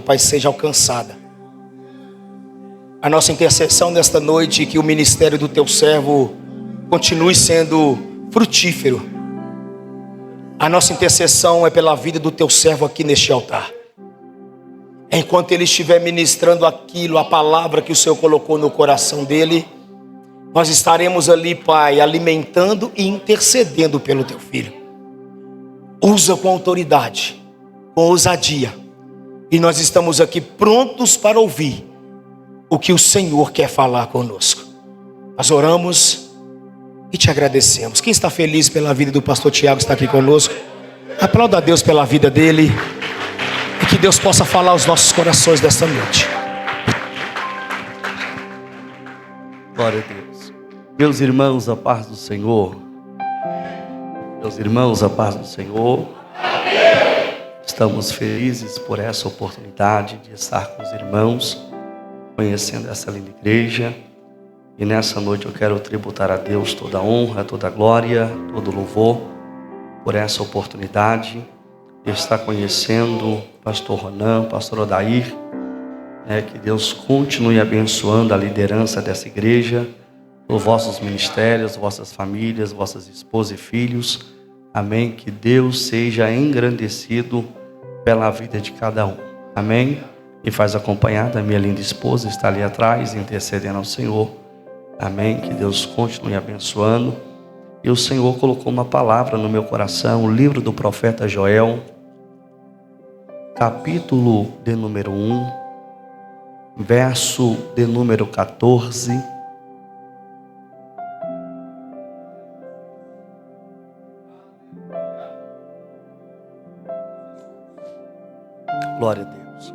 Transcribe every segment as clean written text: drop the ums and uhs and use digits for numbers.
Pai, seja alcançada. A nossa intercessão nesta noite, que o ministério do teu servo continue sendo frutífero. A nossa intercessão é pela vida do teu servo aqui neste altar. Enquanto ele estiver ministrando aquilo, a palavra que o Senhor colocou no coração dele, nós estaremos ali, Pai, alimentando e intercedendo pelo teu filho. Usa com autoridade, com ousadia. E nós estamos aqui prontos para ouvir o que o Senhor quer falar conosco. Nós oramos e te agradecemos. Quem está feliz pela vida do pastor Tiago está aqui conosco. Aplauda a Deus pela vida dele. E que Deus possa falar aos nossos corações desta noite. Glória a Deus. Meus irmãos, a paz do Senhor. Meus irmãos, a paz do Senhor. Estamos felizes por essa oportunidade de estar com os irmãos, conhecendo essa linda igreja. E nessa noite eu quero tributar a Deus toda a honra, toda a glória, todo o louvor por essa oportunidade de estar conhecendo o pastor Ronan, pastor Odair. Que Deus continue abençoando a liderança dessa igreja, os vossos ministérios, vossas famílias, vossas esposas e filhos. Amém. Que Deus seja engrandecido pela vida de cada um. Amém. E faz acompanhar da minha linda esposa, está ali atrás, intercedendo ao Senhor. Amém. Que Deus continue abençoando. E o Senhor colocou uma palavra no meu coração, o livro do profeta Joel, capítulo de número 1, verso de número 14. Glória a Deus.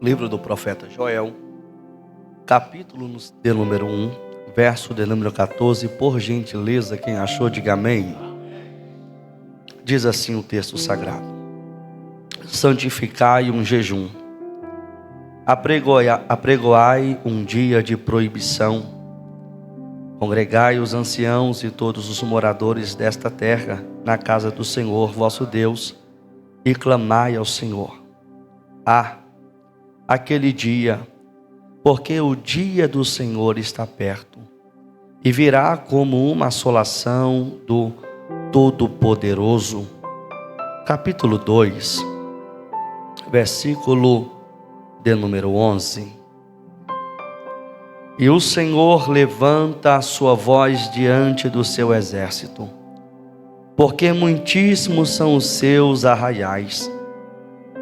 Livro do profeta Joel, capítulo de número 1, verso de número 14. Por gentileza, quem achou, diga amém. Diz assim o texto sagrado: santificai um jejum, apregoai um dia de proibição, congregai os anciãos e todos os moradores desta terra na casa do Senhor vosso Deus, e clamai ao Senhor. Aquele dia, porque o dia do Senhor está perto, e virá como uma assolação do Todo-Poderoso. Capítulo 2, versículo de número 11. E o Senhor levanta a sua voz diante do seu exército, porque muitíssimos são os seus arraiais,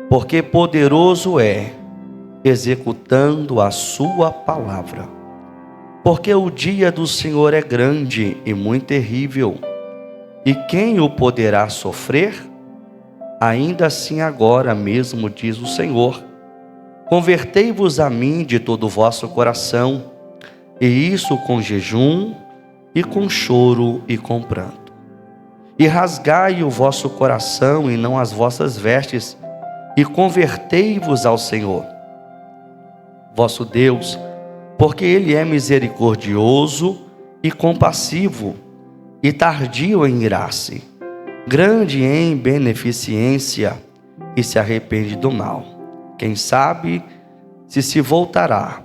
porque poderoso é, executando a sua palavra. Porque o dia do Senhor é grande e muito terrível, e quem o poderá sofrer? Ainda assim agora mesmo, diz o Senhor, convertei-vos a mim de todo o vosso coração, e isso com jejum, e com choro, e com pranto. E rasgai o vosso coração, e não as vossas vestes, e convertei-vos ao Senhor, vosso Deus, porque Ele é misericordioso e compassivo, e tardio em irar-se, grande em beneficência, e se arrepende do mal. Quem sabe se voltará,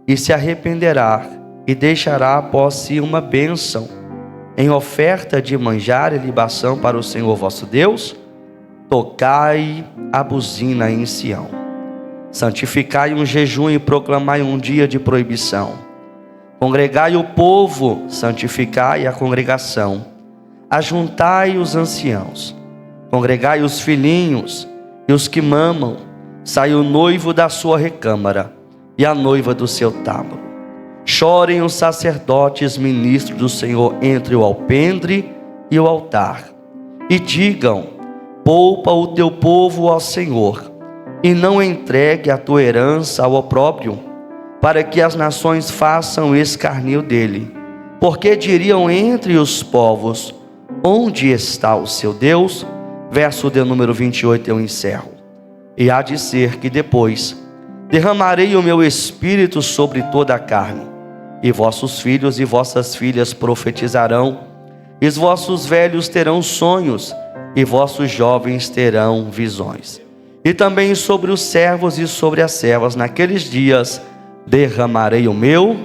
e se arrependerá, e deixará após si uma bênção, em oferta de manjar e libação para o Senhor vosso Deus. Tocai a buzina em Sião, santificai um jejum e proclamai um dia de proibição. Congregai o povo, santificai a congregação. Ajuntai os anciãos, congregai os filhinhos e os que mamam. Sai o noivo da sua recâmara e a noiva do seu táboro. Chorem os sacerdotes, ministros do Senhor, entre o alpendre e o altar, e digam: poupa o teu povo ao Senhor, e não entregue a tua herança ao opróbrio, para que as nações façam escarnio dele. Porque diriam entre os povos: onde está o seu Deus? Verso de número 28 eu encerro. E há de ser que depois derramarei o meu espírito sobre toda a carne, e vossos filhos e vossas filhas profetizarão, e os vossos velhos terão sonhos, e vossos jovens terão visões. E também sobre os servos e sobre as servas, naqueles dias derramarei o meu,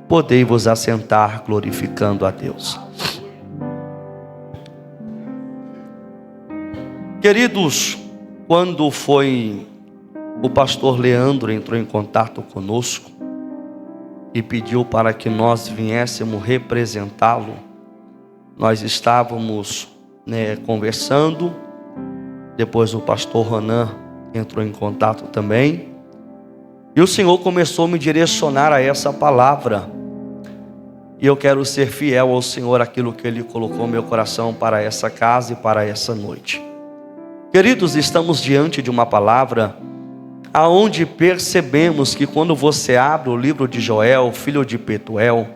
podei-vos assentar glorificando a Deus. Queridos, quando foi o pastor Leandro entrou em contato conosco e pediu para que nós viéssemos representá-lo, nós estávamos conversando. Depois o pastor Ronan entrou em contato também, e o Senhor começou a me direcionar a essa palavra, e eu quero ser fiel ao Senhor, aquilo que Ele colocou no meu coração para essa casa e para essa noite. Queridos, estamos diante de uma palavra aonde percebemos que quando você abre o livro de Joel, filho de Petuel,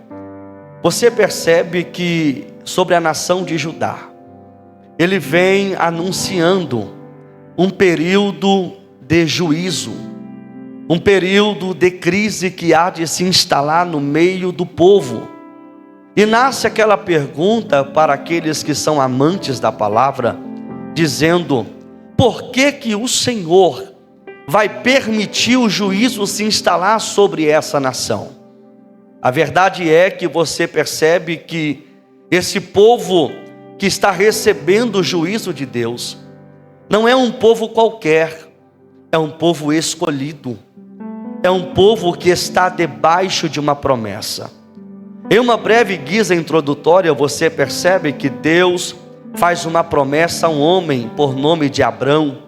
você percebe que sobre a nação de Judá, ele vem anunciando um período de juízo, um período de crise que há de se instalar no meio do povo. E nasce aquela pergunta para aqueles que são amantes da palavra, dizendo: por que que o Senhor vai permitir o juízo se instalar sobre essa nação? A verdade é que você percebe que esse povo que está recebendo o juízo de Deus não é um povo qualquer, é um povo escolhido, é um povo que está debaixo de uma promessa. Em uma breve guisa introdutória, você percebe que Deus faz uma promessa a um homem por nome de Abrão.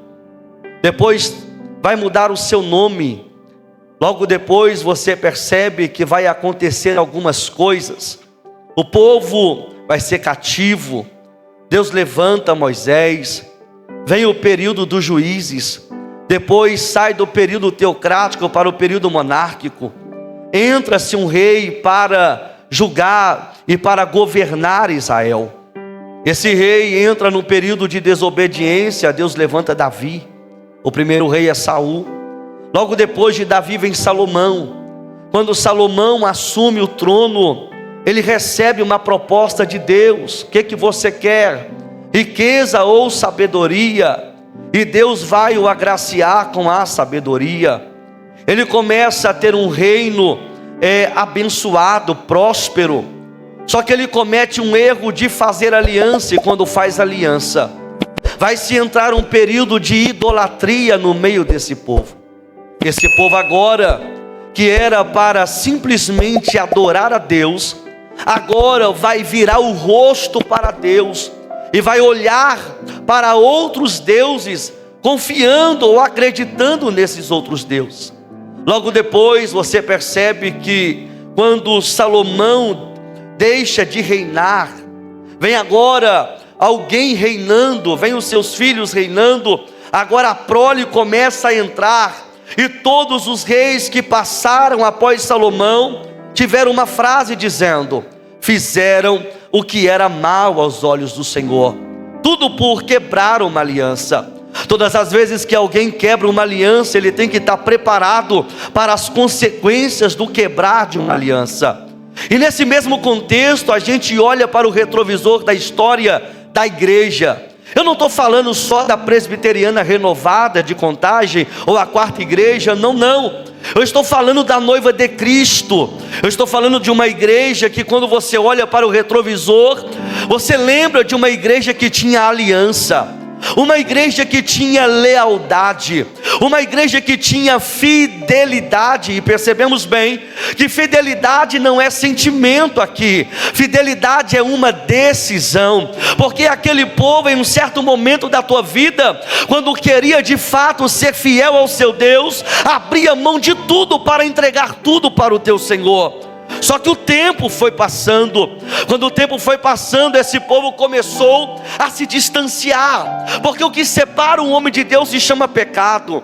Depois vai mudar o seu nome. Logo depois você percebe que vai acontecer algumas coisas. O povo vai ser cativo. Deus levanta Moisés. Vem o período dos juízes. Depois sai do período teocrático para o período monárquico. Entra-se um rei para julgar e para governar Israel. Esse rei entra no período de desobediência. Deus levanta Davi. O primeiro rei é Saul. Logo depois de Davi vem Salomão. Quando Salomão assume o trono, ele recebe uma proposta de Deus. O que você quer? Riqueza ou sabedoria? E Deus vai o agraciar com a sabedoria. Ele começa a ter um reino abençoado, próspero. Só que ele comete um erro de fazer aliança, e quando faz aliança, vai se entrar um período de idolatria no meio desse povo. Esse povo agora, que era para simplesmente adorar a Deus, agora vai virar o rosto para Deus, e vai olhar para outros deuses, confiando ou acreditando nesses outros deuses. Logo depois você percebe que quando Salomão deixa de reinar, vem agora alguém reinando, vem os seus filhos reinando. Agora a prole começa a entrar, e todos os reis que passaram após Salomão tiveram uma frase dizendo: fizeram o que era mal aos olhos do Senhor, tudo por quebrar uma aliança. Todas as vezes que alguém quebra uma aliança, ele tem que estar preparado para as consequências do quebrar de uma aliança. E nesse mesmo contexto, a gente olha para o retrovisor da história da igreja. Eu não estou falando só da presbiteriana renovada de Contagem, ou a quarta igreja, não. Eu estou falando da noiva de Cristo. Eu estou falando de uma igreja que, quando você olha para o retrovisor, você lembra de uma igreja que tinha aliança, uma igreja que tinha lealdade, uma igreja que tinha fidelidade. E percebemos bem que fidelidade não é sentimento aqui, fidelidade é uma decisão. Porque aquele povo, em um certo momento da tua vida, quando queria de fato ser fiel ao seu Deus, abria mão de tudo para entregar tudo para o teu Senhor. Só que o tempo foi passando. Quando o tempo foi passando, esse povo começou a se distanciar, porque o que separa um homem de Deus se chama pecado.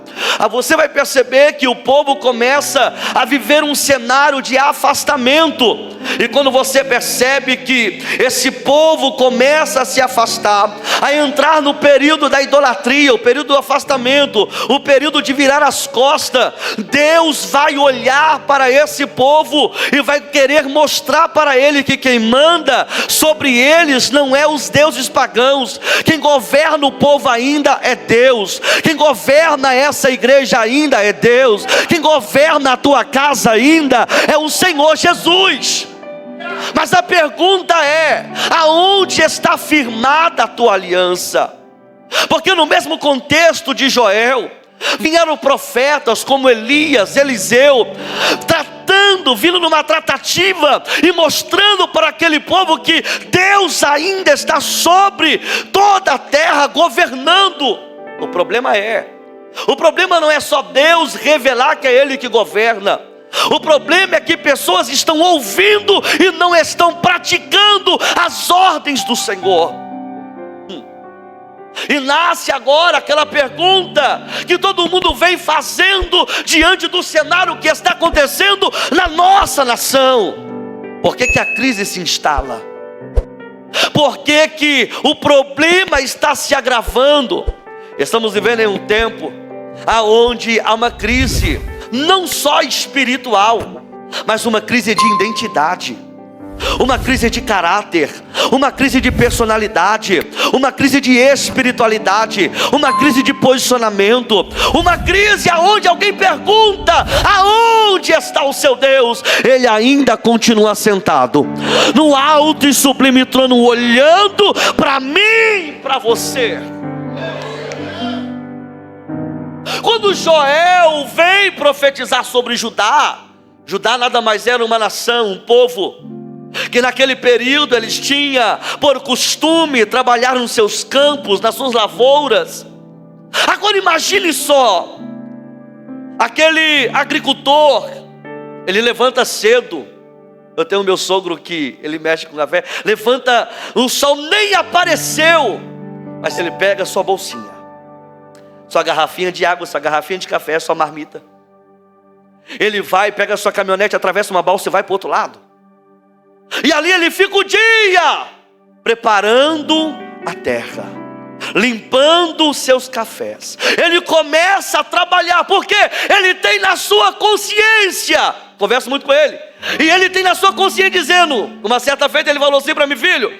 Você vai perceber que o povo começa a viver um cenário de afastamento, e quando você percebe que esse povo começa a se afastar, a entrar no período da idolatria, o período do afastamento, o período de virar as costas, Deus vai olhar para esse povo e vai querer mostrar para ele que quem manda sobre eles não é os deuses pagãos. Quem governa o povo ainda é Deus. Quem governa essa igreja ainda é Deus. Quem governa a tua casa ainda é o Senhor Jesus. Mas a pergunta é: aonde está firmada a tua aliança? Porque no mesmo contexto de Joel, vieram profetas como Elias, Eliseu, vindo numa tratativa e mostrando para aquele povo que Deus ainda está sobre toda a terra, governando. O problema não é só Deus revelar que é Ele que governa. O problema é que pessoas estão ouvindo e não estão praticando as ordens do Senhor. E nasce agora aquela pergunta que todo mundo vem fazendo diante do cenário que está acontecendo na nossa nação: por que a crise se instala? Por que o problema está se agravando? Estamos vivendo em um tempo onde há uma crise, não só espiritual, mas uma crise de identidade, uma crise de caráter, uma crise de personalidade, uma crise de espiritualidade, uma crise de posicionamento, uma crise aonde alguém pergunta: aonde está o seu Deus? Ele ainda continua sentado no alto e sublime trono, olhando para mim e para você. Quando Joel vem profetizar sobre Judá, Judá nada mais era uma nação, um povo que naquele período eles tinham por costume trabalhar nos seus campos, nas suas lavouras. Agora imagine só, aquele agricultor, ele levanta cedo. Eu tenho meu sogro que ele mexe com café, levanta, o sol nem apareceu, mas ele pega a sua bolsinha, sua garrafinha de água, sua garrafinha de café, sua marmita. Ele vai, pega a sua caminhonete, atravessa uma balsa e vai para o outro lado. E ali ele fica o dia preparando a terra, limpando os seus cafés. Ele começa a trabalhar, porque ele tem na sua consciência, converso muito com ele, e ele tem na sua consciência dizendo, uma certa feita ele falou assim para mim: filho,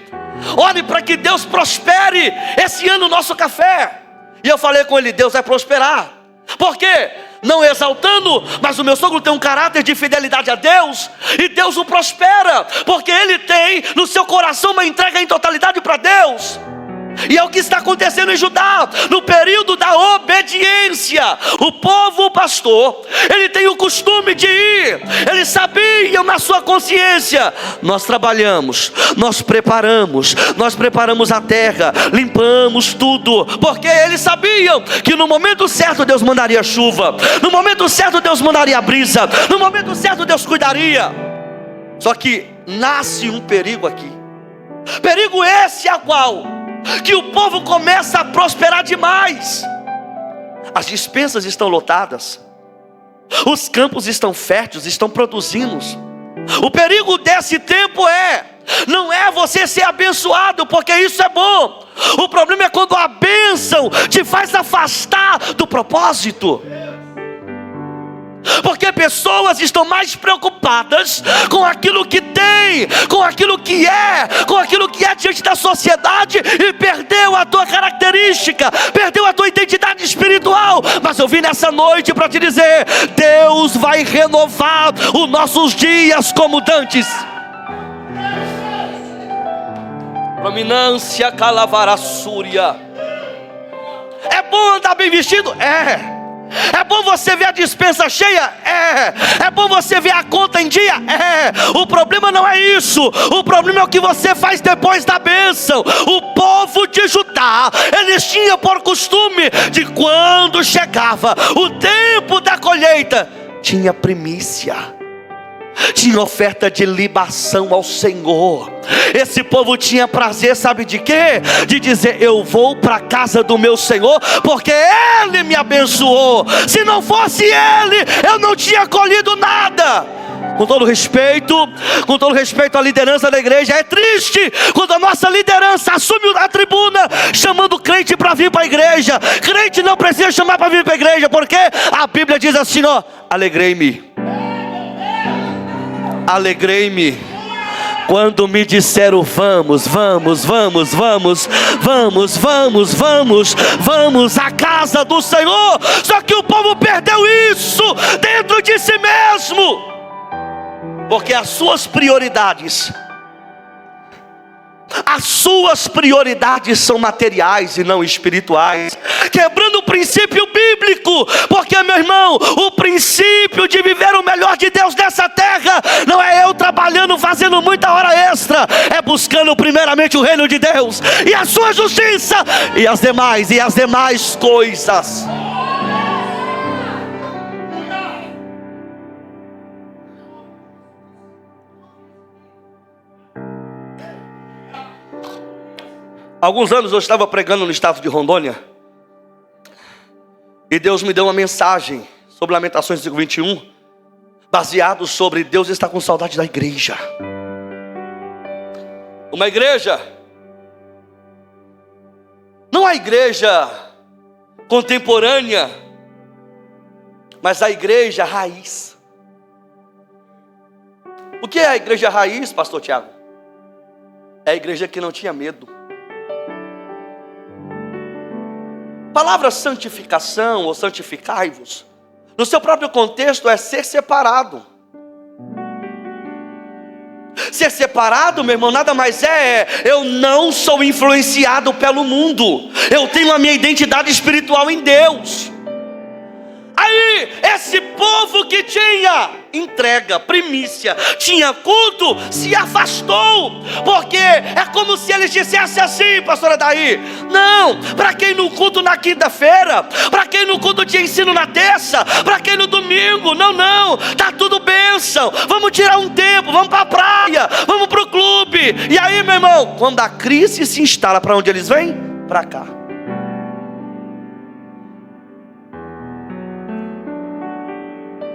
ore para que Deus prospere esse ano o nosso café. E eu falei com ele: Deus vai prosperar. Por quê? Não exaltando, mas o meu sogro tem um caráter de fidelidade a Deus, e Deus o prospera, porque ele tem no seu coração uma entrega em totalidade para Deus. E é o que está acontecendo em Judá, no período da obediência. O povo, o pastor, ele tem o costume de ir, eles sabiam na sua consciência: nós trabalhamos, nós preparamos a terra, limpamos tudo, porque eles sabiam que no momento certo Deus mandaria chuva, no momento certo Deus mandaria brisa, no momento certo Deus cuidaria. Só que nasce um perigo aqui, perigo esse a qual que o povo começa a prosperar demais. As despensas estão lotadas, os campos estão férteis, estão produzindo. O perigo desse tempo não é você ser abençoado, porque isso é bom. O problema é quando a bênção te faz afastar do propósito. Porque pessoas estão mais preocupadas com aquilo que tem, com aquilo que é diante da sociedade, e perdeu a tua característica, perdeu a tua identidade espiritual. Mas eu vim nessa noite para te dizer: Deus vai renovar os nossos dias como dantes. Prominência calavarassúria. É bom andar bem vestido? É bom você ver a despensa cheia? É bom você ver a conta em dia? O problema não é isso. O problema é o que você faz depois da bênção. O povo de Judá, eles tinham por costume de, quando chegava o tempo da colheita, tinha primícia. tinha oferta de libação ao Senhor. Esse povo tinha prazer, sabe de quê? De dizer: eu vou para a casa do meu Senhor, porque Ele me abençoou. Se não fosse Ele, eu não tinha colhido nada. Com todo respeito à liderança da igreja, é triste quando a nossa liderança assume a tribuna chamando o crente para vir para a igreja. Crente não precisa chamar para vir para a igreja, porque a Bíblia diz assim, ó: alegrei-me quando me disseram vamos à casa do Senhor. Só que o povo perdeu isso dentro de si mesmo, porque as suas prioridades são materiais e não espirituais, quebrando o princípio bíblico. Porque, meu irmão, o princípio de viver o melhor de Deus nessa terra não é eu trabalhando, fazendo muita hora extra, é buscando primeiramente o reino de Deus e a sua justiça, e as demais coisas. Alguns anos eu estava pregando no estado de Rondônia, e Deus me deu uma mensagem sobre Lamentações 5:21, baseado sobre Deus está com saudade da igreja. Uma igreja, não a igreja contemporânea, mas a igreja raiz. O que é a igreja raiz, pastor Tiago? É a igreja que não tinha medo. A palavra santificação ou santificai-vos, no seu próprio contexto, é ser separado. Ser separado, meu irmão, nada mais eu não sou influenciado pelo mundo, eu tenho a minha identidade espiritual em Deus. Aí, esse povo que tinha entrega, primícia, tinha culto, se afastou, porque é como se eles dissessem assim, pastora Daí: não, para quem no culto na quinta-feira, para quem no culto de ensino na terça, para quem no domingo, não, tá tudo bênção, vamos tirar um tempo, vamos para a praia, vamos para o clube. E aí, meu irmão, quando a crise se instala, para onde eles vêm? Para cá.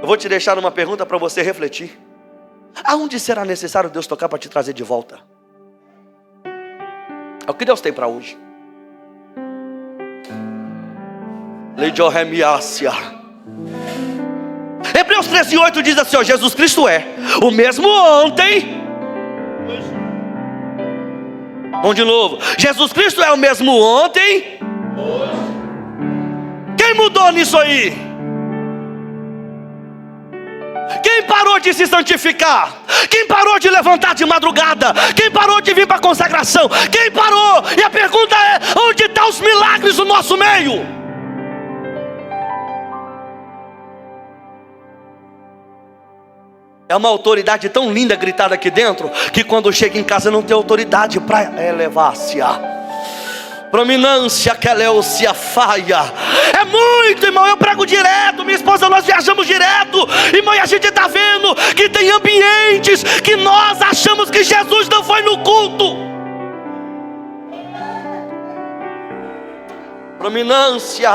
Eu vou te deixar uma pergunta para você refletir: aonde será necessário Deus tocar para te trazer de volta? É o que Deus tem para hoje. Hebreus 13:8 diz assim, ó: Jesus Cristo é o mesmo ontem. Vamos de novo: Jesus Cristo é o mesmo ontem. Quem mudou nisso aí? Quem parou de se santificar? Quem parou de levantar de madrugada? Quem parou de vir para a consagração? Quem parou? E a pergunta é: onde estão os milagres no nosso meio? É uma autoridade tão linda gritada aqui dentro, que quando chega em casa não tem autoridade para elevar-se-a. Prominência que ela se afaia. É muito, irmão. Eu prego direto, minha esposa, nós viajamos direto, irmão, e a gente está vendo que tem ambientes que nós achamos que Jesus não foi no culto. Prominência.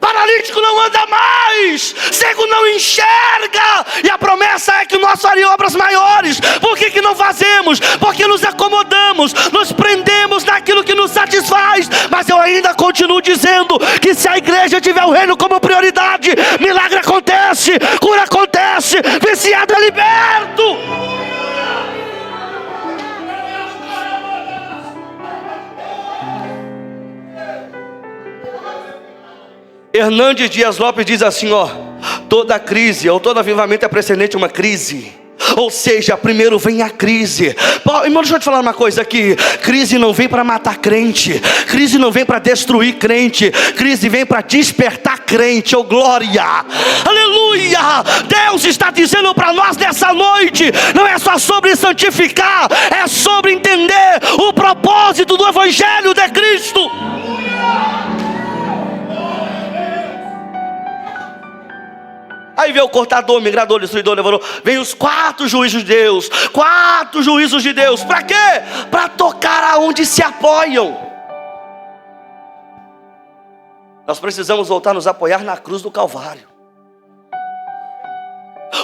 Paralítico não anda mais, cego não enxerga, e a promessa é que nós faríamos obras maiores. Por que não fazemos? Porque nos acomodamos, nos prendemos naquilo que nos satisfaz. Mas eu ainda continuo dizendo que se a igreja tiver o reino como prioridade, milagre acontece, cura acontece, viciado é liberto. Hernandes Dias Lopes diz assim, ó: toda crise ou todo avivamento é precedente a uma crise. Ou seja, primeiro vem a crise. Irmão, deixa eu te falar uma coisa aqui: crise não vem para matar crente, crise não vem para destruir crente, crise vem para despertar crente. Oh glória, aleluia. Deus está dizendo para nós nessa noite: não é só sobre santificar, é sobre entender o propósito do Evangelho de Cristo. Aí veio o cortador, migrador, destruidor, devorador. Vem os 4 juízos de Deus. 4 juízos de Deus. Para quê? Para tocar aonde se apoiam. Nós precisamos voltar a nos apoiar na cruz do Calvário.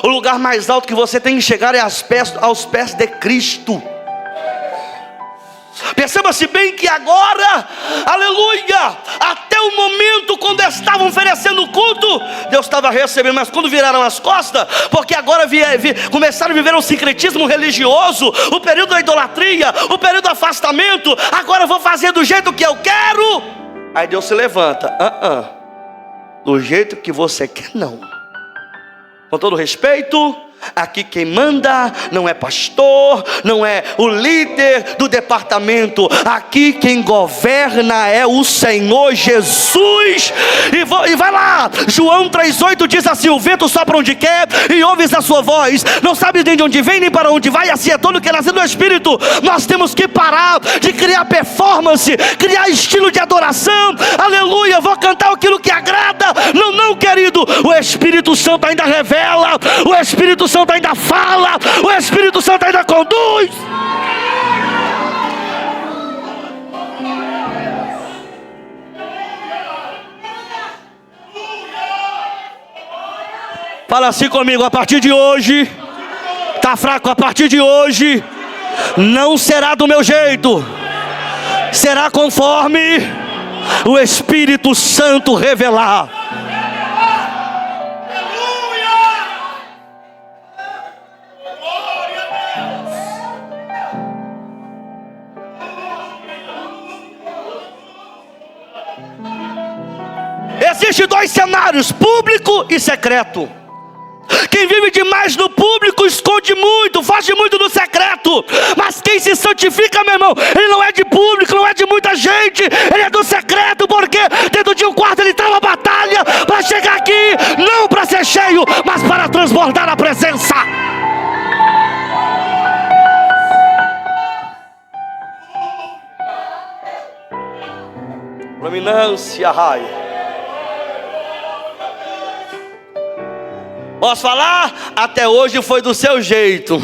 O lugar mais alto que você tem que chegar é aos pés de Cristo. Perceba-se bem que agora, aleluia, até o momento quando estavam oferecendo culto, Deus estava recebendo, mas quando viraram as costas, porque agora começaram a viver um sincretismo religioso, o período da idolatria, o período do afastamento, agora eu vou fazer do jeito que eu quero. Aí Deus se levanta, do jeito que você quer não. Com todo respeito, aqui quem manda não é pastor, não é o líder do departamento. Aqui quem governa é o Senhor Jesus. E vai lá, João 3,8 diz assim: o vento sopra onde quer e ouves a sua voz, não sabes nem de onde vem nem para onde vai. Assim é todo que é nascido do Espírito. Nós temos que parar de criar performance, criar estilo de adoração. Aleluia, vou cantar aquilo que agrada. Não, querido, o Espírito Santo ainda revela, o Espírito Santo ainda fala, o Espírito Santo ainda conduz. Fala assim comigo: a partir de hoje, tá fraco, a partir de hoje, não será do meu jeito, será conforme o Espírito Santo revelar. Existem 2 cenários: público e secreto. Quem vive demais no público esconde muito, foge muito no secreto. Mas quem se santifica, meu irmão, ele não é de público, não é de muita gente, ele é do secreto. Porque dentro de um quarto ele trava a batalha para chegar aqui, não para ser cheio, mas para transbordar a presença. Prominência, raio. Posso falar? Até hoje foi do seu jeito,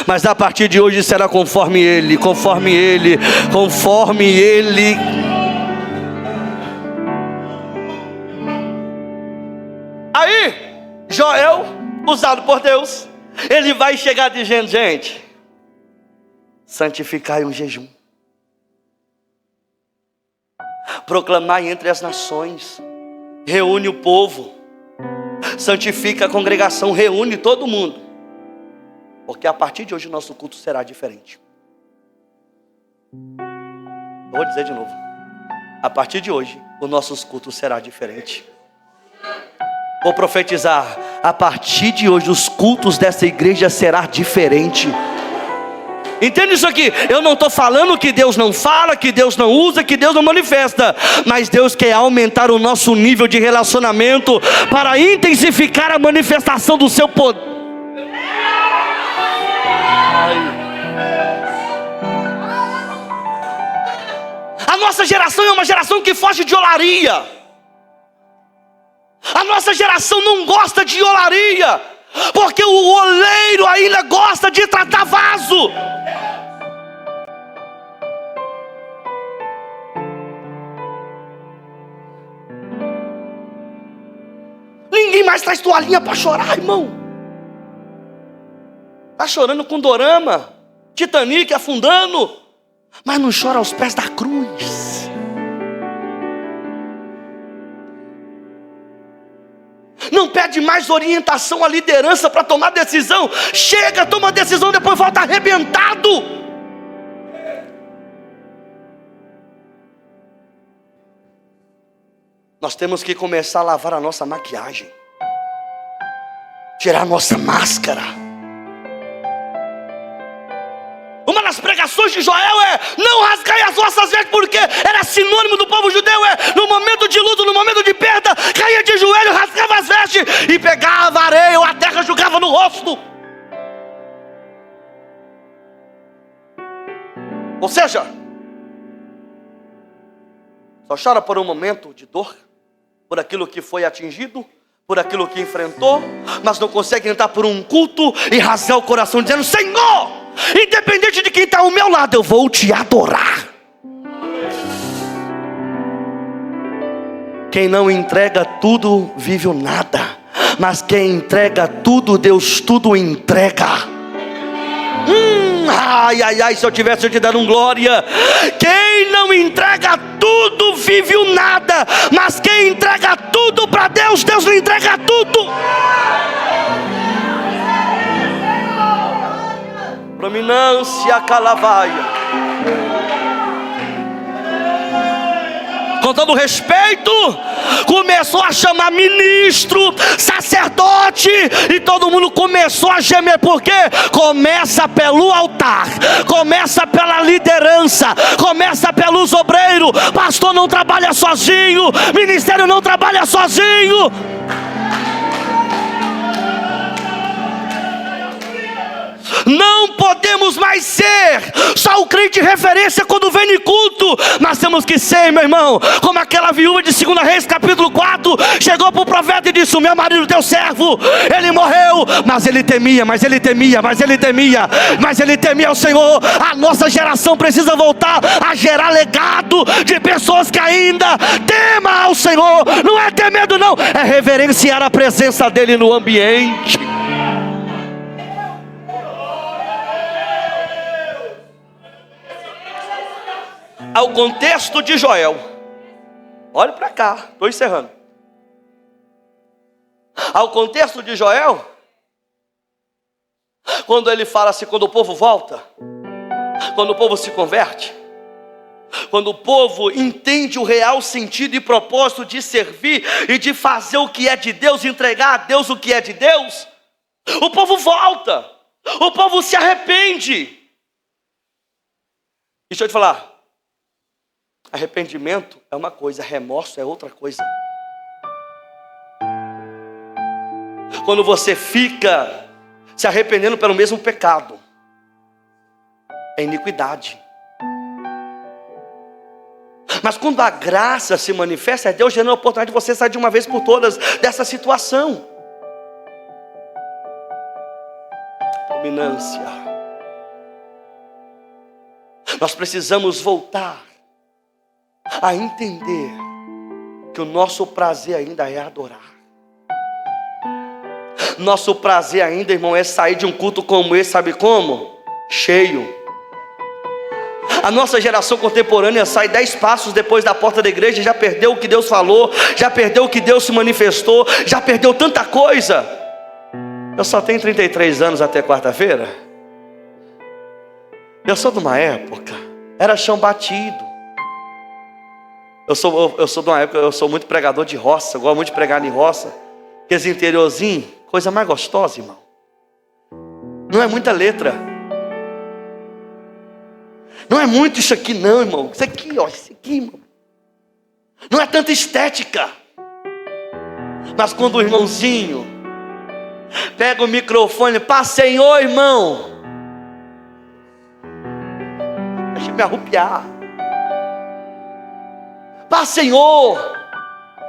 mas a partir de hoje será conforme Ele, conforme Ele, conforme Ele. Aí, Joel, usado por Deus, ele vai chegar dizendo: gente, santificai um jejum, proclamai entre as nações, reúne o povo, santifica a congregação, reúne todo mundo, porque a partir de hoje o nosso culto será diferente. Vou dizer de novo: a partir de hoje o nosso culto será diferente. Vou profetizar: a partir de hoje os cultos dessa igreja será diferente. Entende isso aqui? Eu não estou falando que Deus não fala, que Deus não usa, que Deus não manifesta, mas Deus quer aumentar o nosso nível de relacionamento para intensificar a manifestação do seu poder. A nossa geração é uma geração que foge de olaria. A nossa geração não gosta de olaria, porque o oleiro ainda gosta de tratar vaso. Ninguém mais traz toalhinha para chorar, irmão. Está chorando com dorama, Titanic afundando, mas não chora aos pés da cruz. Não pede mais orientação à liderança para tomar decisão. Chega, toma decisão, depois volta arrebentado. Nós temos que começar a lavar a nossa maquiagem, tirar a nossa máscara. Uma das pregações de Joel é: não rasgai as vossas vestes, porque era sinônimo do povo judeu. No momento de luto, no momento de perda, caía de joelho, rasgava as vestes e pegava a areia ou a terra, jogava no rosto. Ou seja, só chora por um momento de dor, por aquilo que foi atingido, por aquilo que enfrentou, mas não consegue entrar por um culto e rasgar o coração dizendo: Senhor, independente de quem está ao meu lado, eu vou te adorar. Quem não entrega tudo, vive o nada. Mas quem entrega tudo, Deus tudo entrega. Ai, ai, ai, se eu tivesse te dando glória. Quem não entrega tudo, vive o nada. Mas quem entrega tudo para Deus, Deus lhe entrega tudo. Prominência calavaia. Com todo respeito, começou a chamar ministro, sacerdote, e todo mundo começou a gemer. Por quê? Começa pelo altar, começa pela liderança, começa pelos obreiros. Pastor não trabalha sozinho, ministério não trabalha sozinho. Não podemos mais ser só o crente de referência quando vem em culto. Nós temos que ser, meu irmão, como aquela viúva de 2 Reis capítulo 4. Chegou para o profeta e disse: o meu marido, teu servo, ele morreu. Mas ele temia, mas ele temia, mas ele temia, mas ele temia o Senhor. A nossa geração precisa voltar a gerar legado de pessoas que ainda temam ao Senhor. Não é ter medo não, é reverenciar a presença dele no ambiente. Ao contexto de Joel, olhe para cá, estou encerrando. Ao contexto de Joel, quando ele fala assim, quando o povo volta, quando o povo se converte, quando o povo entende o real sentido e propósito de servir e de fazer o que é de Deus, entregar a Deus o que é de Deus, o povo volta, o povo se arrepende. Deixa eu te falar. Arrependimento é uma coisa, remorso é outra coisa. Quando você fica se arrependendo pelo mesmo pecado, é iniquidade. Mas quando a graça se manifesta, é Deus gerando a oportunidade de você sair de uma vez por todas dessa situação. Dominância. Nós precisamos voltar a entender que o nosso prazer ainda é adorar. Nosso prazer ainda, irmão, é sair de um culto como esse, sabe como? Cheio. A nossa geração contemporânea sai 10 passos depois da porta da igreja, já perdeu o que Deus falou, já perdeu o que Deus se manifestou, já perdeu tanta coisa. Eu só tenho 33 anos até quarta-feira. Eu sou de uma época, era chão batido. Eu sou de uma época, eu sou muito pregador de roça, eu gosto muito de pregar em roça. Aqueles interiorzinho, coisa mais gostosa, irmão. Não é muita letra. Não é muito isso aqui não, irmão. Isso aqui, ó, isso aqui, irmão. Não é tanta estética. Mas quando o irmãozinho pega o microfone, pá, Senhor, irmão, deixa eu me arrupiar. Pá, Senhor.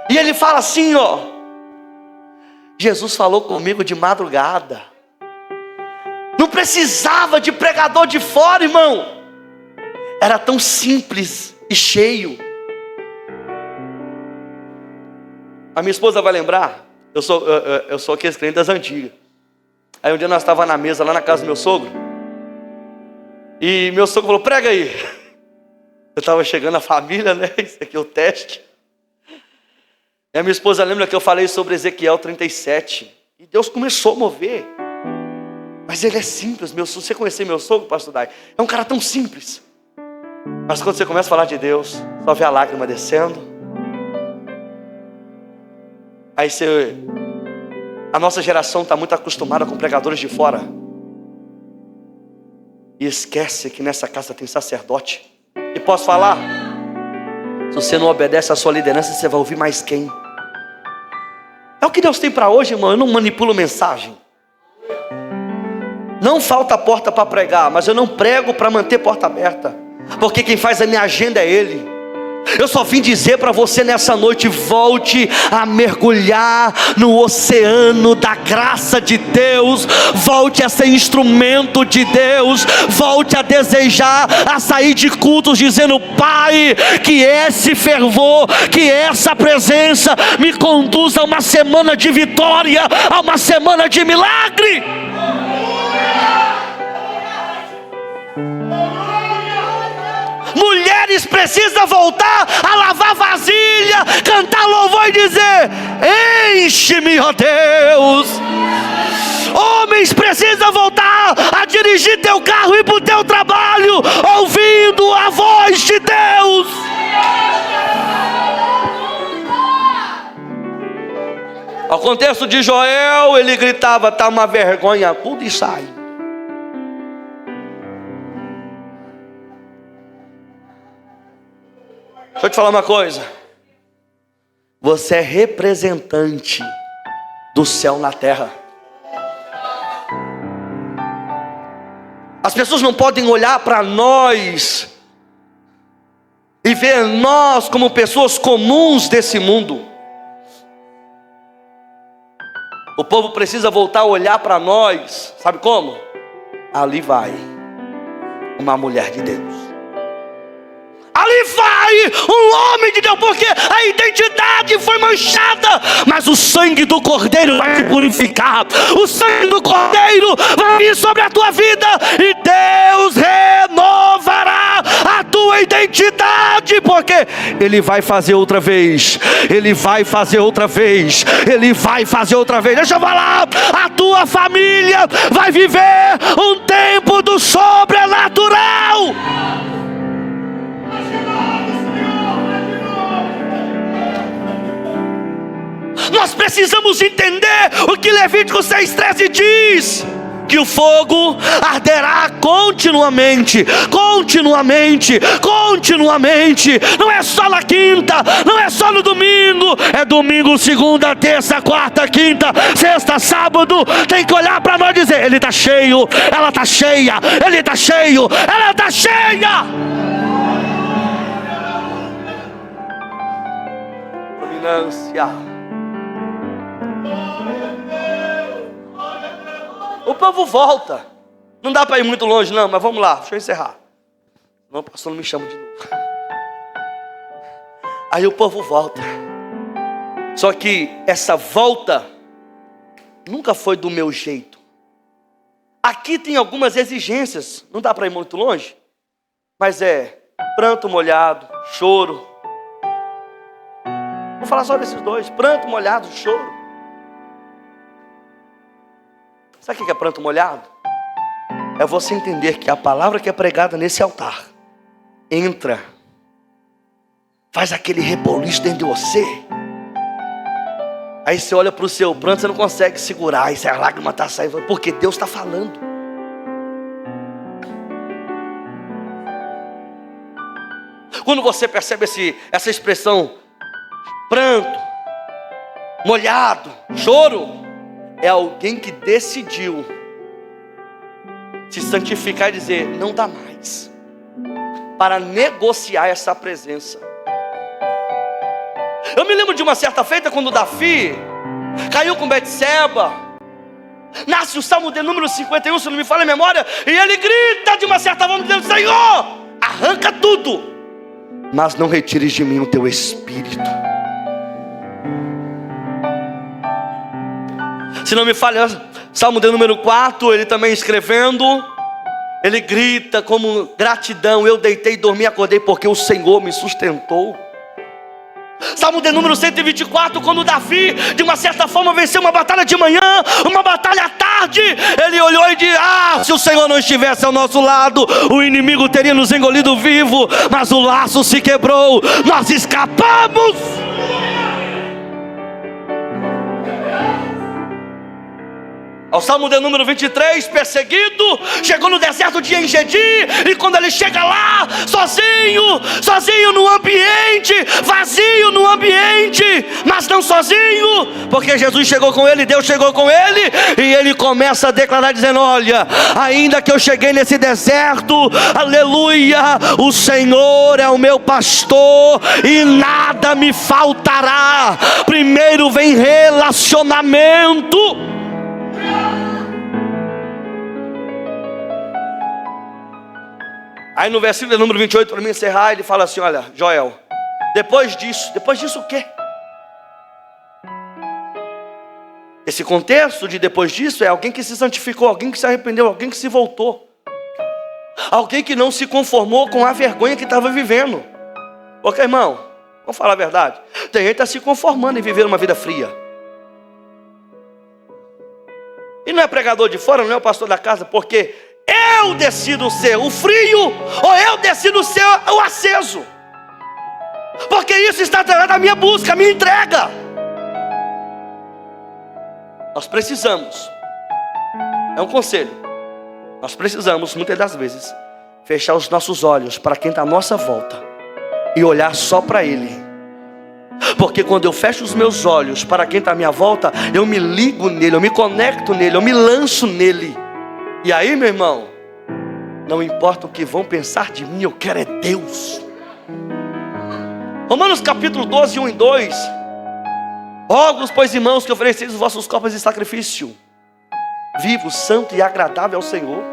E ele fala assim, ó: Jesus falou comigo de madrugada. Não precisava de pregador de fora, irmão. Era tão simples e cheio. A minha esposa vai lembrar. Eu sou aqueles crentes das antigas. Aí um dia nós estávamos na mesa lá na casa do meu sogro. E meu sogro falou: prega aí. Eu estava chegando a família, né? Isso aqui é o teste. E a minha esposa lembra que eu falei sobre Ezequiel 37. E Deus começou a mover. Mas ele é simples. Se você conhecer meu sogro, pastor Dai, é um cara tão simples. Mas quando você começa a falar de Deus, só vê a lágrima descendo. Aí a nossa geração está muito acostumada com pregadores de fora. E esquece que nessa casa tem sacerdote. E posso falar? Se você não obedece à sua liderança, você vai ouvir mais quem? É o que Deus tem para hoje, irmão. Eu não manipulo mensagem. Não falta porta para pregar, mas eu não prego para manter porta aberta. Porque quem faz a minha agenda é Ele. Eu só vim dizer para você nessa noite: volte a mergulhar no oceano da graça de Deus, volte a ser instrumento de Deus, volte a desejar, a sair de cultos dizendo: Pai, que esse fervor, que essa presença me conduza a uma semana de vitória, a uma semana de milagre. Mulheres precisam voltar a lavar vasilha, cantar louvor e dizer: enche-me, ó Deus. Homens precisam voltar a dirigir teu carro e ir para o teu trabalho, ouvindo a voz de Deus. Ao contexto de Joel, ele gritava: tá uma vergonha tudo e sai. Deixa eu te falar uma coisa. Você é representante do céu na terra. As pessoas não podem olhar para nós e ver nós como pessoas comuns desse mundo. O povo precisa voltar a olhar para nós. Sabe como? Ali vai uma mulher de Deus. Ali vai um homem de Deus, porque a identidade foi manchada, mas o sangue do Cordeiro vai te purificar. O sangue do Cordeiro vai vir sobre a tua vida e Deus renovará a tua identidade, porque Ele vai fazer outra vez. Ele vai fazer outra vez. Ele vai fazer outra vez. Deixa eu falar, a tua família vai viver um tempo do sobrenatural. Nós precisamos entender o que Levítico 6,13 diz: que o fogo arderá continuamente, continuamente, continuamente. Não é só na quinta, não é só no domingo, é domingo, segunda, terça, quarta, quinta, sexta, sábado. Tem que olhar para nós e dizer: ele está cheio, ela está cheia, ele está cheio, ela está cheia. Dominância. O povo volta. Não dá para ir muito longe não, mas vamos lá, deixa eu encerrar. Não, pastor, não me chama de novo. Aí o povo volta. Só que essa volta nunca foi do meu jeito. Aqui tem algumas exigências. Não dá para ir muito longe, mas é pranto molhado, choro. Vou falar só desses dois: pranto molhado, choro. Sabe o que é pranto molhado? É você entender que a palavra que é pregada nesse altar entra, faz aquele reboliço dentro de você. Aí você olha para o seu pranto, você não consegue segurar, aí a lágrima está saindo, porque Deus está falando. Quando você percebe essa expressão pranto, molhado, choro, é alguém que decidiu se santificar e dizer: não dá mais, para negociar essa presença. Eu me lembro de uma certa feita, quando Davi caiu com Betseba, nasce o Salmo de número 51, se não me falha a memória, e ele grita de uma certa forma, dizendo: Senhor, arranca tudo, mas não retires de mim o teu espírito. Se não me falha, Salmo de número 4, ele também escrevendo, ele grita como gratidão: eu deitei, dormi, acordei, porque o Senhor me sustentou. Salmo de número 124, quando Davi, de uma certa forma, venceu uma batalha de manhã, uma batalha à tarde, ele olhou e disse: se o Senhor não estivesse ao nosso lado, o inimigo teria nos engolido vivo, mas o laço se quebrou, nós escapamos. Ao Salmo de número 23, perseguido, chegou no deserto de Engedi, e quando ele chega lá, sozinho no ambiente, vazio no ambiente, frente, mas não sozinho, porque Jesus chegou com ele, Deus chegou com ele, e ele começa a declarar dizendo: olha, ainda que eu cheguei nesse deserto, aleluia, o Senhor é o meu pastor e nada me faltará. Primeiro vem relacionamento. Aí no versículo número 28, para mim encerrar, ele fala assim: olha, Joel, depois disso o quê? Esse contexto de depois disso é alguém que se santificou, alguém que se arrependeu, alguém que se voltou, alguém que não se conformou com a vergonha que estava vivendo. Porque, irmão, vamos falar a verdade, tem gente que está se conformando em viver uma vida fria. E não é pregador de fora, não é o pastor da casa, porque eu decido ser o frio, ou eu decido ser o aceso, porque isso está atrás da minha busca, a minha entrega. Nós precisamos, é um conselho, nós precisamos muitas das vezes fechar os nossos olhos para quem está à nossa volta e olhar só para Ele. Porque quando eu fecho os meus olhos para quem está à minha volta, eu me ligo nele, eu me conecto nele, eu me lanço nele. E aí, meu irmão, não importa o que vão pensar de mim, eu quero é Deus. Romanos capítulo 12, 1 e 2. Rogo-vos, pois, irmãos, que ofereceis os vossos corpos em sacrifício vivo, santo e agradável ao Senhor,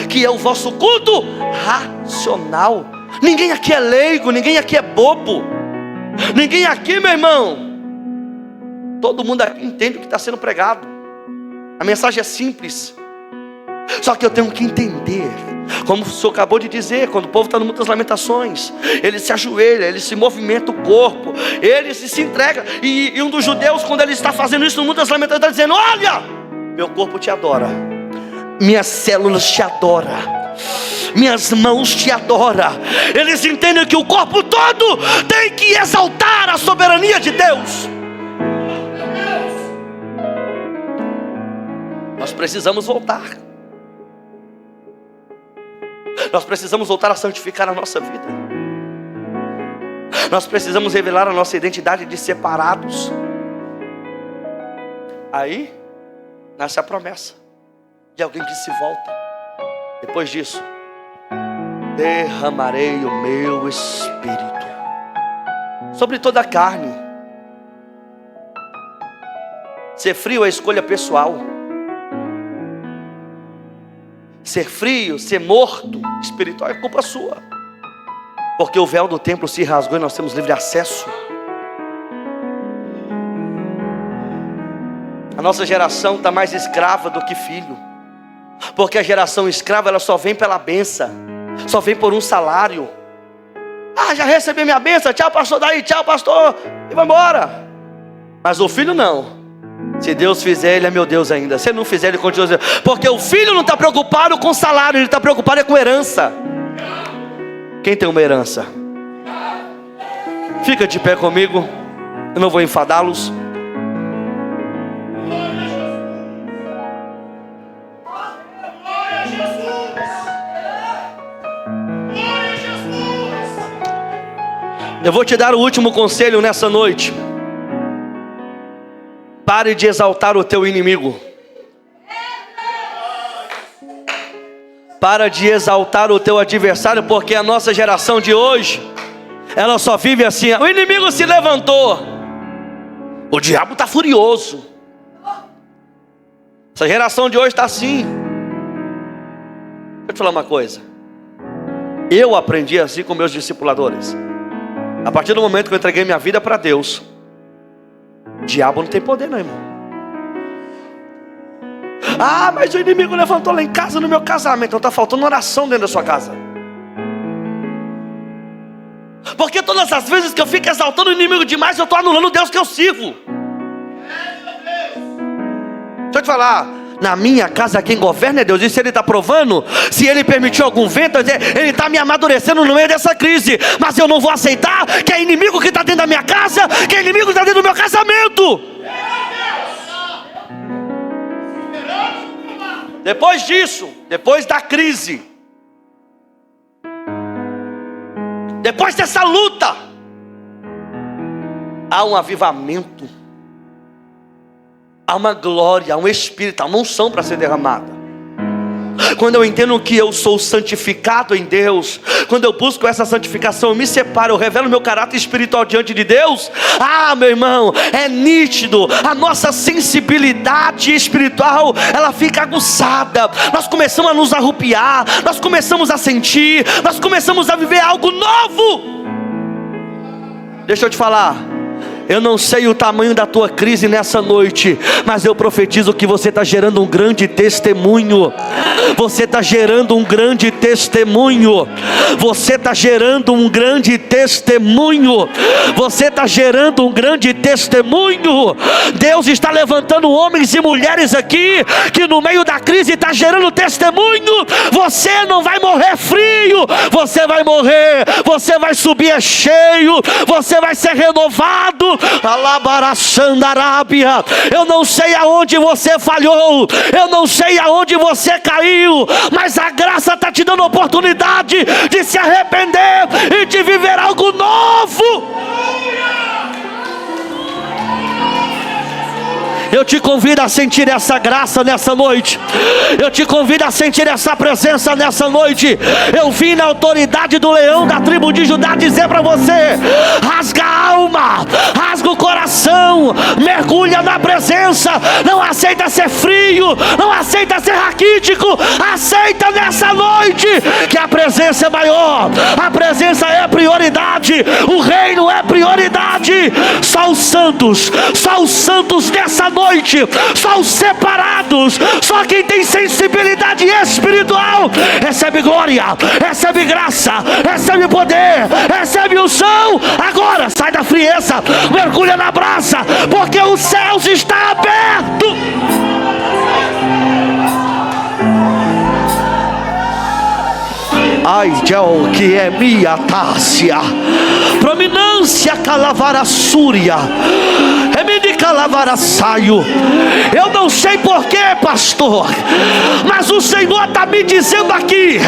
que é o vosso culto racional. Ninguém aqui é leigo, ninguém aqui é bobo, ninguém aqui, meu irmão, todo mundo aqui entende o que está sendo pregado. A mensagem é simples, só que eu tenho que entender, como o senhor acabou de dizer, quando o povo está no mundo das lamentações, ele se ajoelha, ele se movimenta o corpo, ele se entrega. E um dos judeus, quando ele está fazendo isso no mundo das lamentações, está dizendo: olha, meu corpo te adora, minhas células te adoram, minhas mãos te adoram. Eles entendem que o corpo todo tem que exaltar a soberania de Deus. Nós precisamos voltar. Nós precisamos voltar a santificar a nossa vida. Nós precisamos revelar a nossa identidade de separados. Aí nasce a promessa de alguém que se volta. Depois disso, derramarei o meu Espírito sobre toda a carne. Ser frio é escolha pessoal. Ser frio, ser morto espiritual é culpa sua, porque o véu do templo se rasgou e nós temos livre acesso. A nossa geração está mais escrava do que filho, porque a geração escrava, ela só vem pela benção, só vem por um salário. Ah, já recebi minha benção, tchau pastor, daí tchau pastor, e vai embora. Mas o filho não. Se Deus fizer, Ele é meu Deus ainda. Se Ele não fizer, Ele continua dizendo. Porque o filho não está preocupado com salário, ele está preocupado com herança. Quem tem uma herança? Fica de pé comigo, eu não vou enfadá-los. Eu vou te dar o último conselho nessa noite. Pare de exaltar o teu inimigo. Para de exaltar o teu adversário, porque a nossa geração de hoje, ela só vive assim: o inimigo se levantou, o diabo está furioso. Essa geração de hoje está assim. Deixa eu te falar uma coisa. Eu aprendi assim com meus discipuladores. A partir do momento que eu entreguei minha vida para Deus, o diabo não tem poder não, irmão. Ah, mas o inimigo levantou lá em casa no meu casamento. Então está faltando oração dentro da sua casa. Porque todas as vezes que eu fico exaltando o inimigo demais, eu estou anulando o Deus que eu sirvo. Deixa eu te falar, na minha casa quem governa é Deus. E se Ele está provando, se Ele permitiu algum vento, Ele está me amadurecendo no meio dessa crise. Mas eu não vou aceitar que é inimigo que está dentro da minha casa, que é inimigo que está dentro do meu casamento. Depois disso, depois da crise, depois dessa luta, há um avivamento, há uma glória, há um espírito, há uma unção para ser derramada. Quando eu entendo que eu sou santificado em Deus, quando eu busco essa santificação, eu me separo, eu revelo meu caráter espiritual diante de Deus. Meu irmão, é nítido, a nossa sensibilidade espiritual, ela fica aguçada. Nós começamos a nos arrupiar, nós começamos a sentir, nós começamos a viver algo novo. Deixa eu te falar, eu não sei o tamanho da tua crise nessa noite, mas eu profetizo que você está gerando um grande testemunho. Você está gerando um grande testemunho. Você está gerando um grande testemunho. Você está gerando um grande testemunho. Deus está levantando homens e mulheres aqui, que no meio da crise está gerando testemunho. Você não vai morrer frio, você vai morrer, você vai subir cheio, você vai ser renovado. Alabaraçandarábia. Eu não sei aonde você falhou, eu não sei aonde você caiu, mas a graça está te dando oportunidade de se arrepender e de viver algo novo. Eu te convido a sentir essa graça nessa noite. Eu te convido a sentir essa presença nessa noite. Eu vim na autoridade do leão da tribo de Judá dizer para você: rasga a alma, rasga o coração, mergulha na presença. Não aceita ser frio, não aceita ser raquítico. Aceita nessa noite que a presença é maior, a presença é prioridade, o reino é prioridade. Só os santos dessa noite, só os separados, só quem tem sensibilidade espiritual recebe glória, recebe graça, recebe poder, recebe unção. Agora sai da frieza, mergulha na brasa, porque os céus estão abertos. Ai, Jel, que é minha tácia, prominência calavara súria, emini calavara saio. Eu não sei porquê, pastor, mas o Senhor está me dizendo aqui,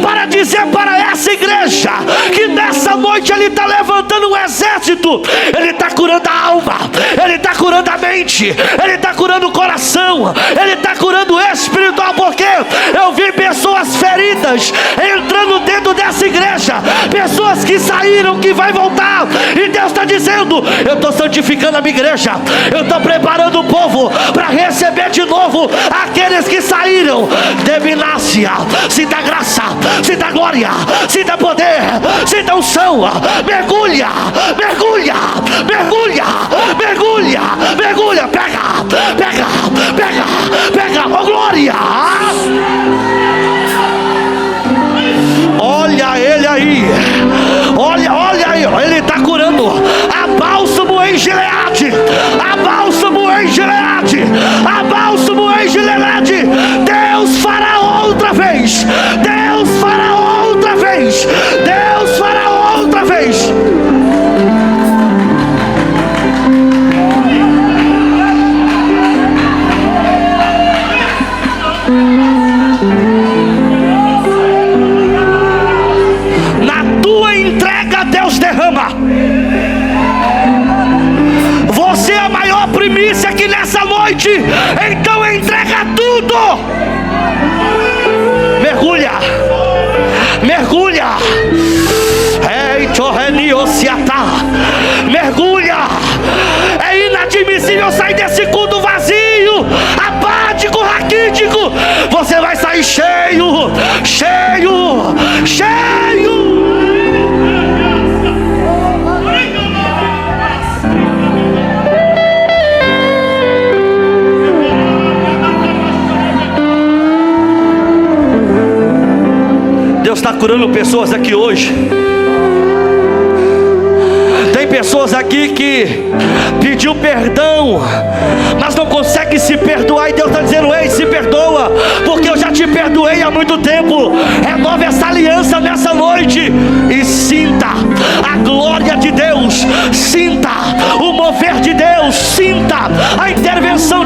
para dizer para essa igreja, que nessa noite Ele está levantando um exército. Ele está curando a alma, Ele está curando a mente, Ele está curando o coração, Ele está curando o espiritual, porque eu vi pessoas feridas entrando dentro dessa igreja, pessoas que saíram, que vai voltar, e Deus está dizendo: eu estou santificando a minha igreja, eu estou preparando o povo para receber de novo aqueles que saíram. Debinácia, sinta graça, sinta glória, sinta poder, sinta unção. Mergulha, mergulha, mergulha, mergulha, mergulha, pega, pega, pega, pega, oh glória. Olha ele aí, olha aí, ele está curando. Há bálsamo em Gileade, há bálsamo em Gileade, há bálsamo em Gileade. Deus fará outra vez, Deus fará outra vez, Deus fará outra vez. Derrama. Você é a maior primícia aqui nessa noite, então entrega tudo. Mergulha, mergulha. Mergulha. É inadmissível sair desse culto vazio, apático, raquítico. Você vai sair cheio, cheio, cheio. Deus está curando pessoas aqui hoje. Tem pessoas aqui que pediu perdão, mas não consegue se perdoar, e Deus está dizendo: ei, se perdoa, porque eu já te perdoei há muito tempo. Renova essa aliança nessa noite e sinta a glória de Deus, sinta o mover de Deus, sinta a intervenção